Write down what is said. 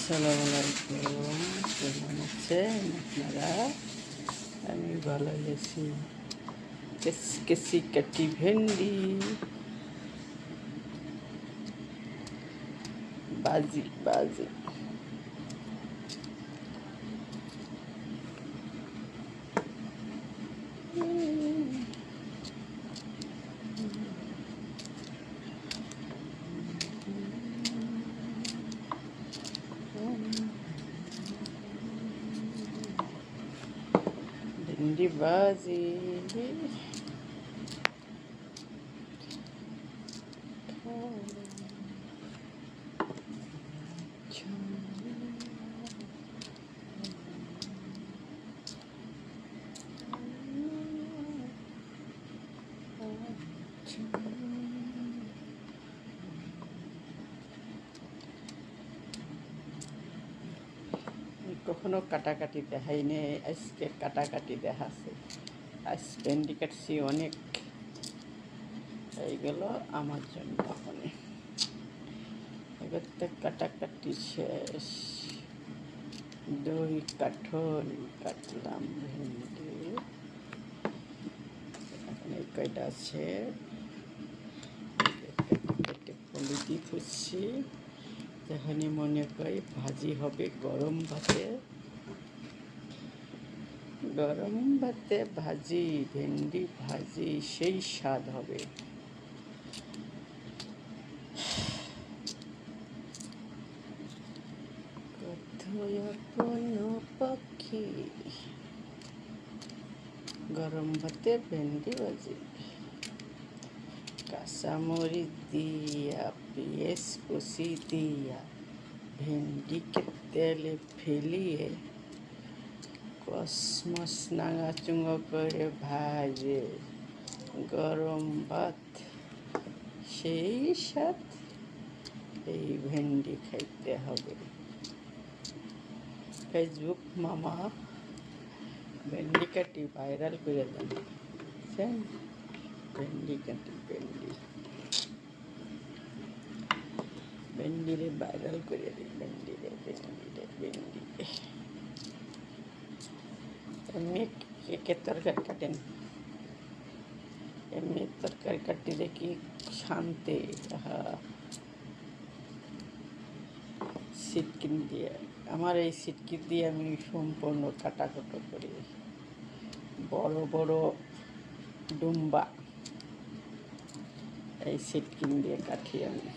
আসসালামু আলাইকুম, কেমন আছেন আপনারা? আমি ভালো আছি। কেসি কাটি ভেন্ডি বাজি বাজি। ভেন্ডি বাজি কখনো কাটাকাটি দেখাই নেই, আজকে কাটাকাটি দেখাচ্ছে। আজ ভেন্ডি কাটছি অনেক, এইগুলো আমার জন্য। এবারতে কাটাকাটি শেষ। দই কাঠল কাটলাম ভেন্ডি, এখন এই কয়টা আছে কেটে পলিথি ফুসছি। যেখানে মনে করি ভাজি হবে গরম ভাতে, গরম ভাতে ভাজি, ভেন্ডি ভাজি সেই স্বাদ হবে। কোথায় কোনো পাখি, গরম ভাতে ভেন্ডি ভাজি, কাঁচামরিচ দিয়া পেঁয়াজ কুচি দিয়া ভেন্ডিকে তেলে ফেলিয়ে কসমস নাঙাচুঙো করে ভাজে গরম ভাত সেই স্বাদ। এই ভেন্ডি খাইতে হবে। ফেসবুক মামা ভেন্ডি কাটি ভাইরাল করে দেন, বুঝছেন? ভেন্ডি কাটি ভেন্ডিরে ভাইরাল করে দিই, ভেন্ডিরে ভেন্ডি। এমনি কেকের তরকারি কাটেন, এমনি তরকারি কাটতে দেখি শান্তি। সিটকিন দিয়ে, আমার এই সিটকিন দিয়ে আমি সম্পূর্ণ কাটাকুটো করি। বড় বড় ডুম্বা এই সিটকিন দিয়ে কাটি আমি।